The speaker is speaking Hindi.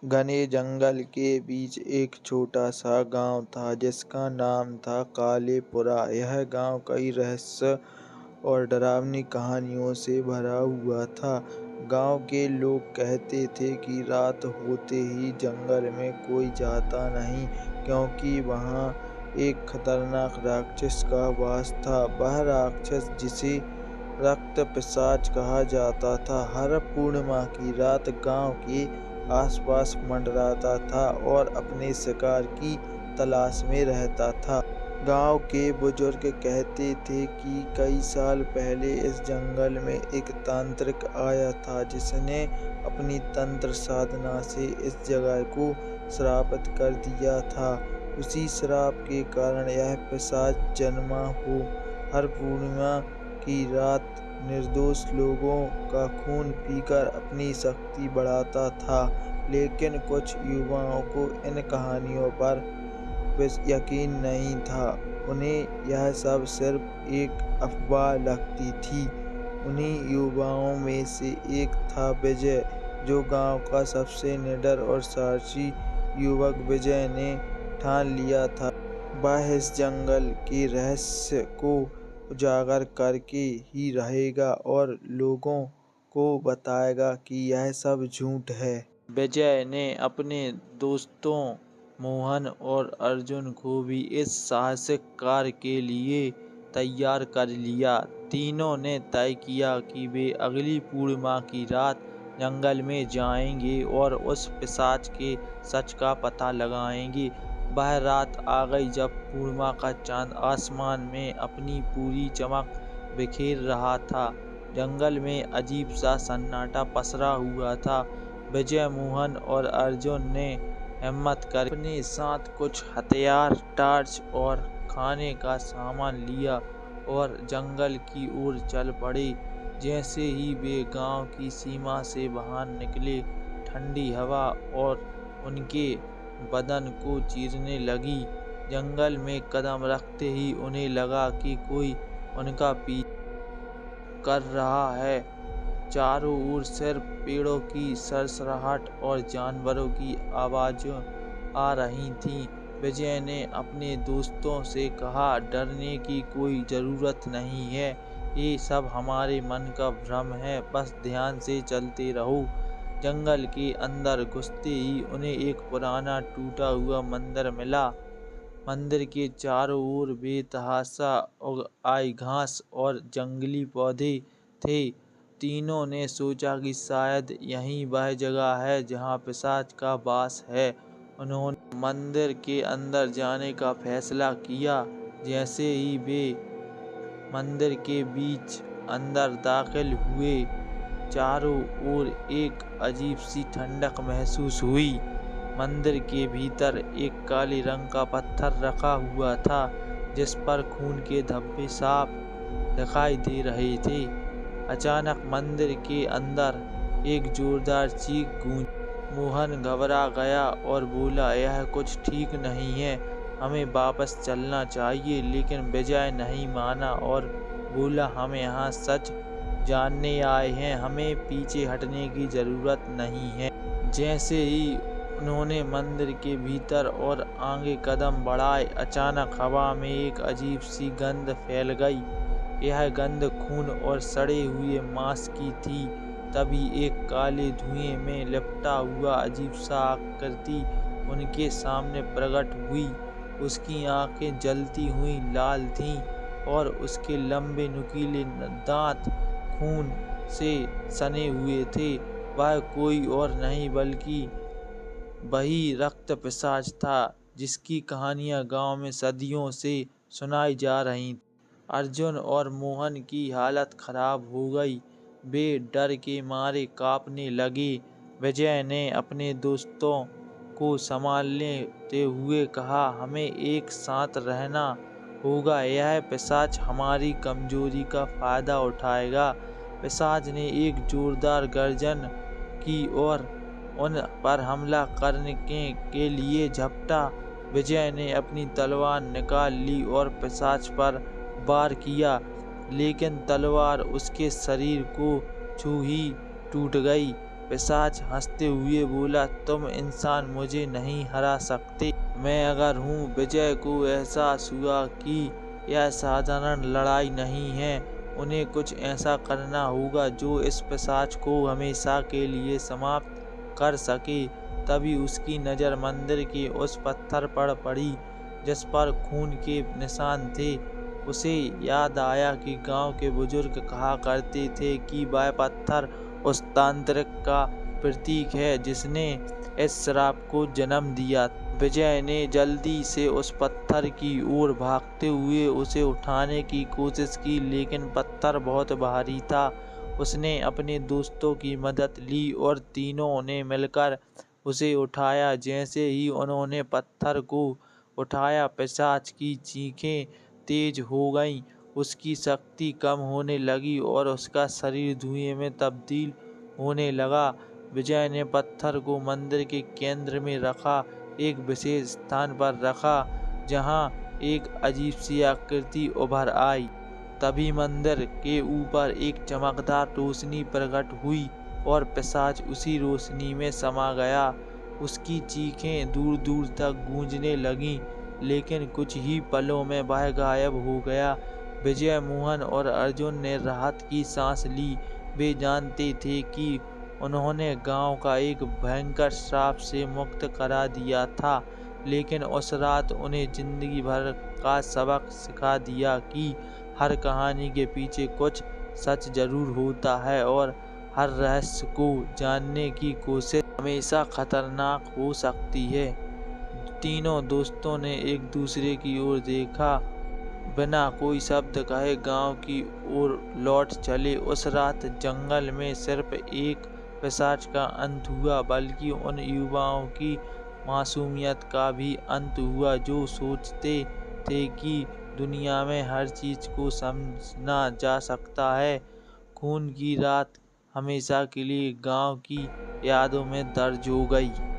घने जंगल के बीच एक छोटा सा गांव था जिसका नाम था कालेपुरा। यह गांव कई रहस्य और डरावनी कहानियों से भरा हुआ था। गांव के लोग कहते थे कि रात होते ही जंगल में कोई जाता नहीं, क्योंकि वहां एक खतरनाक राक्षस का वास था। वह राक्षस, जिसे रक्त पिशाच कहा जाता था, हर पूर्णिमा की रात गांव के आसपास मंडराता था और अपने शिकार की तलाश में रहता था। गांव के बुजुर्ग कहते थे कि कई साल पहले इस जंगल में एक तांत्रिक आया था, जिसने अपनी तंत्र साधना से इस जगह को श्रापित कर दिया था। उसी श्राप के कारण यह पिशाच जन्मा हो हर पूर्णिमा की रात निर्दोष लोगों का खून पीकर अपनी शक्ति बढ़ाता था। लेकिन कुछ युवाओं को इन कहानियों पर यकीन नहीं था। उन्हें यह सब सिर्फ एक अफवाह लगती थी। उन्हीं युवाओं में से एक था विजय, जो गांव का सबसे निडर और साहसी युवक। विजय ने ठान लिया था वह इस जंगल के रहस्य को उजागर करके ही रहेगा और लोगों को बताएगा कि यह सब झूठ है। विजय ने अपने दोस्तों मोहन और अर्जुन को भी इस साहसिक कार्य के लिए तैयार कर लिया। तीनों ने तय किया कि वे अगली पूर्णिमा की रात जंगल में जाएंगे और उस पिशाच के सच का पता लगाएंगे। वह रात आ गई जब पूर्णिमा का चांद आसमान में अपनी पूरी चमक बिखेर रहा था। जंगल में अजीब सा सन्नाटा पसरा हुआ था। विजय, मोहन और अर्जुन ने हिम्मत कर अपने साथ कुछ हथियार, टॉर्च और खाने का सामान लिया और जंगल की ओर चल पड़े। जैसे ही वे गांव की सीमा से बाहर निकले, ठंडी हवा और उनके बदन को चीरने लगी। जंगल में कदम रखते ही उन्हें लगा कि कोई उनका पीछा कर रहा है। चारों ओर सिर्फ पेड़ों की सरसराहट और जानवरों की आवाज़ें आ रही थीं। विजय ने अपने दोस्तों से कहा, डरने की कोई ज़रूरत नहीं है, ये सब हमारे मन का भ्रम है, बस ध्यान से चलते रहो। जंगल के अंदर घुसते ही उन्हें एक पुराना टूटा हुआ मंदिर मिला। मंदिर के चारों ओर बेतहाशा उग आई घास और जंगली पौधे थे। तीनों ने सोचा कि शायद यही वह जगह है जहाँ पिशाच का वास है। उन्होंने मंदिर के अंदर जाने का फैसला किया। जैसे ही वे मंदिर के बीच अंदर दाखिल हुए, चारों ओर एक अजीब सी ठंडक महसूस हुई। मंदिर के भीतर एक काले रंग का पत्थर रखा हुआ था, जिस पर खून के धब्बे साफ दिखाई दे रहे थे। अचानक मंदिर के अंदर एक जोरदार चीख गूंजी। मोहन घबरा गया और बोला, यह कुछ ठीक नहीं है, हमें वापस चलना चाहिए। लेकिन विजय नहीं माना और बोला, हम यहाँ सच जानने आए हैं, हमें पीछे हटने की जरूरत नहीं है। जैसे ही उन्होंने मंदिर के भीतर और आगे कदम बढ़ाए, अचानक हवा में एक अजीब सी गंध फैल गई। यह गंध खून और सड़े हुए मांस की थी। तभी एक काले धुएं में लिपटा हुआ अजीब सा आकृति उनके सामने प्रकट हुई। उसकी आंखें जलती हुई लाल थीं और उसके लंबे नुकीले दांत खून से सने हुए थे। वह कोई और नहीं बल्कि वही रक्त पिशाच था, जिसकी कहानियां गांव में सदियों से सुनाई जा रही थीं। अर्जुन और मोहन की हालत खराब हो गई। वे डर के मारे कांपने लगे। विजय ने अपने दोस्तों को संभालते हुए कहा, हमें एक साथ रहना होगा, यह पिशाच हमारी कमजोरी का फायदा उठाएगा। पिशाच ने एक जोरदार गर्जन की और उन पर हमला करने के लिए झपटा। विजय ने अपनी तलवार निकाल ली और पिशाच पर वार किया, लेकिन तलवार उसके शरीर को छू ही टूट गई। पिशाच हंसते हुए बोला, तुम इंसान मुझे नहीं हरा सकते। मैं अगर हूँ। विजय को एहसास हुआ कि यह साधारण लड़ाई नहीं है। उन्हें कुछ ऐसा करना होगा जो इस पिशाच को हमेशा के लिए समाप्त कर सके। तभी उसकी नज़र मंदिर के उस पत्थर पर पड़ी जिस पर खून के निशान थे। उसे याद आया कि गांव के बुजुर्ग कहा करते थे कि वह पत्थर उस तांत्रिक का प्रतीक है जिसने इस श्राप को जन्म दिया। विजय ने जल्दी से उस पत्थर की ओर भागते हुए उसे उठाने की कोशिश की, लेकिन पत्थर बहुत भारी था। उसने अपने दोस्तों की मदद ली और तीनों ने मिलकर उसे उठाया। जैसे ही उन्होंने पत्थर को उठाया, पिशाच की चीखें तेज हो गईं, उसकी शक्ति कम होने लगी और उसका शरीर धुएं में तब्दील होने लगा। विजय ने पत्थर को मंदिर के केंद्र में रखा, एक विशेष स्थान पर रखा जहां एक अजीब सी आकृति उभर आई। तभी मंदिर के ऊपर एक चमकदार रोशनी प्रकट हुई और पिशाच उसी रोशनी में समा गया। उसकी चीखें दूर दूर तक गूंजने लगीं, लेकिन कुछ ही पलों में वह गायब हो गया। विजय, मोहन और अर्जुन ने राहत की सांस ली। वे जानते थे कि उन्होंने गांव का एक भयंकर श्राप से मुक्त करा दिया था, लेकिन उस रात उन्हें जिंदगी भर का सबक सिखा दिया कि हर कहानी के पीछे कुछ सच जरूर होता है और हर रहस्य को जानने की कोशिश हमेशा खतरनाक हो सकती है। तीनों दोस्तों ने एक दूसरे की ओर देखा, बिना कोई शब्द कहे गांव की ओर लौट चले। उस रात जंगल में सिर्फ एक पिशाच का अंत हुआ, बल्कि उन युवाओं की मासूमियत का भी अंत हुआ जो सोचते थे कि दुनिया में हर चीज को समझना जा सकता है। खून की रात हमेशा के लिए गांव की यादों में दर्ज हो गई।